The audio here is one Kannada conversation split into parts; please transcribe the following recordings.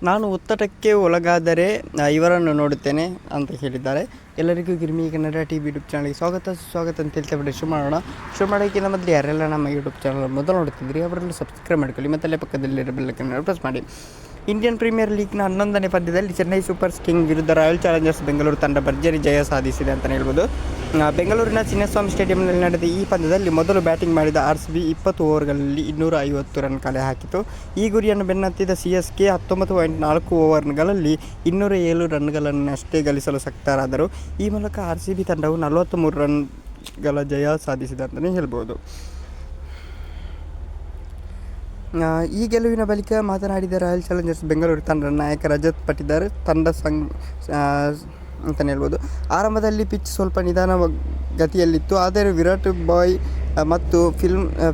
ನಾನು ಒತ್ತಡಕ್ಕೆ ಒಳಗಾದರೆ ಇವರನ್ನು ನೋಡುತ್ತೇನೆ ಅಂತ ಹೇಳಿದ್ದಾರೆ. ಎಲ್ಲರಿಗೂ ಗಿರ್ಮಿ ಕನ್ನಡ ಟಿವಿ ಯೂಟ್ಯೂಬ್ ಚಾನಲ್ಗೆ ಸ್ವಾಗತ ಅಂತ ಹೇಳ್ತಾ ಬಿಟ್ಟು ಶುರು ಮಾಡೋಕ್ಕಿಂತ ಮೊದಲು ಯಾರೆಲ್ಲ ನಮ್ಮ ಯೂಟ್ಯೂಬ್ ಚಾನಲ್ ಮೊದಲು ನೋಡ್ತಿದ್ರಿ ಅವರೆಲ್ಲ ಸಬ್ಸ್ಕ್ರೈಬ್ ಮಾಡ್ಕೊಳ್ಳಿ ಮತ್ತು ಅಲ್ಲೇ ಪಕ್ಕದಲ್ಲಿರೋ ಬೆಲ್ ಐಕಾನ್ ಪ್ರೆಸ್ ಮಾಡಿ. ಇಂಡಿಯನ್ ಪ್ರೀಮಿಯರ್ ಲೀಗ್ನ 11ನೇ ಪಂದ್ಯದಲ್ಲಿ ಚೆನ್ನೈ ಸೂಪರ್ ಕಿಂಗ್ಸ್ ವಿರುದ್ಧ ರಾಯಲ್ ಚಾಲೆಂಜರ್ಸ್ ಬೆಂಗಳೂರು ತಂಡ ಭರ್ಜರಿ ಜಯ ಸಾಧಿಸಿದೆ ಅಂತಲೇ ಹೇಳ್ಬೋದು. ಬೆಂಗಳೂರಿನ ಚಿನ್ನಸ್ವಾಮಿ ಸ್ಟೇಡಿಯಂನಲ್ಲಿ ನಡೆದ ಈ ಪಂದ್ಯದಲ್ಲಿ ಮೊದಲು ಬ್ಯಾಟಿಂಗ್ ಮಾಡಿದ RCB 20 ಓವರ್ಗಳಲ್ಲಿ 250 ರನ್ ಕಲೆ ಹಾಕಿತು. ಈ ಗುರಿಯನ್ನು ಬೆನ್ನತ್ತಿದ CSK 19.4 ಓವರ್ಗಳಲ್ಲಿ 207 ರನ್ಗಳನ್ನಷ್ಟೇ ಗಳಿಸಲು ಸಕ್ತರಾದರು. ಈ ಮೂಲಕ RCB ತಂಡವು 43 ರನ್ಗಳ ಜಯ ಸಾಧಿಸಿದೆ ಅಂತಲೇ ಹೇಳ್ಬೋದು. ಈ ಗೆಲುವಿನ ಬಳಿಕ ಮಾತನಾಡಿದ ರಾಯಲ್ ಚಾಲೆಂಜರ್ಸ್ ಬೆಂಗಳೂರು ತಂಡದ ನಾಯಕ ರಜತ್ ಪಟಿದಾರ್ ತಂಡ ಅಂತಲೇ ಹೇಳ್ಬೋದು. ಆರಂಭದಲ್ಲಿ ಪಿಚ್ ಸ್ವಲ್ಪ ನಿಧಾನ ಗತಿಯಲ್ಲಿತ್ತು, ಆದರೆ ವಿರಾಟ್ ಬಾಯ್ ಮತ್ತು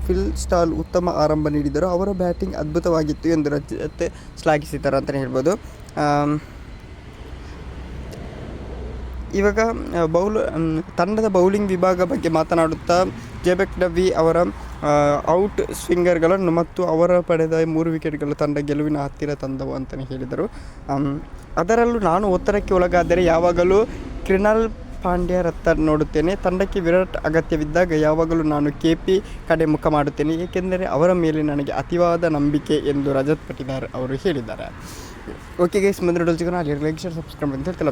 ಫಿಲ್ ಸ್ಟಾಲ್ ಉತ್ತಮ ಆರಂಭ ನೀಡಿದರು. ಅವರ ಬ್ಯಾಟಿಂಗ್ ಅದ್ಭುತವಾಗಿತ್ತು ಎಂದು ರಜತ್ ಶ್ಲಾಘಿಸಿದ್ದಾರೆ ಅಂತಲೇ ಹೇಳ್ಬೋದು. ಇವಾಗ ತಂಡದ ಬೌಲಿಂಗ್ ವಿಭಾಗ ಬಗ್ಗೆ ಮಾತನಾಡುತ್ತಾ ಜೆಬೆಕ್-ಡವಿ ಅವರ ಔಟ್ ಸ್ವಿಂಗರ್ಗಳನ್ನು ಮತ್ತು ಅವರು ಪಡೆದ 3 ವಿಕೆಟ್ಗಳು ತಂಡ ಗೆಲುವಿನ ಹತ್ತಿರ ತಂದವು ಅಂತಲೇ ಹೇಳಿದರು. ಅದರಲ್ಲೂ ನಾನು ಒತ್ತಡಕ್ಕೆ ಒಳಗಾದರೆ ಯಾವಾಗಲೂ ಕ್ರಿನಾಲ್ ಪಾಂಡ್ಯರತ್ತ ನೋಡುತ್ತೇನೆ. ತಂಡಕ್ಕೆ ವಿರಾಟ್ ಅಗತ್ಯವಿದ್ದಾಗ ಯಾವಾಗಲೂ ನಾನು KP ಕಡೆ ಮುಖ ಮಾಡುತ್ತೇನೆ, ಏಕೆಂದರೆ ಅವರ ಮೇಲೆ ನನಗೆ ಅತಿವಾದ ನಂಬಿಕೆ ಎಂದು ರಜತ್ ಪಟಿದಾರ್ ಅವರು ಹೇಳಿದ್ದಾರೆ. ಓಕೆ ಗೈಸ್, ಮುಂದಿನ ವಿಡಿಯೋ ಸಿಗೋಣ. ಅಲ್ಲಿ ಲೈಕ್, ಶೇರ್, ಸಬ್ಸ್ಕ್ರೈಬ್ ಅಂತ ಹೇಳ್ತಿಲ್ಲ.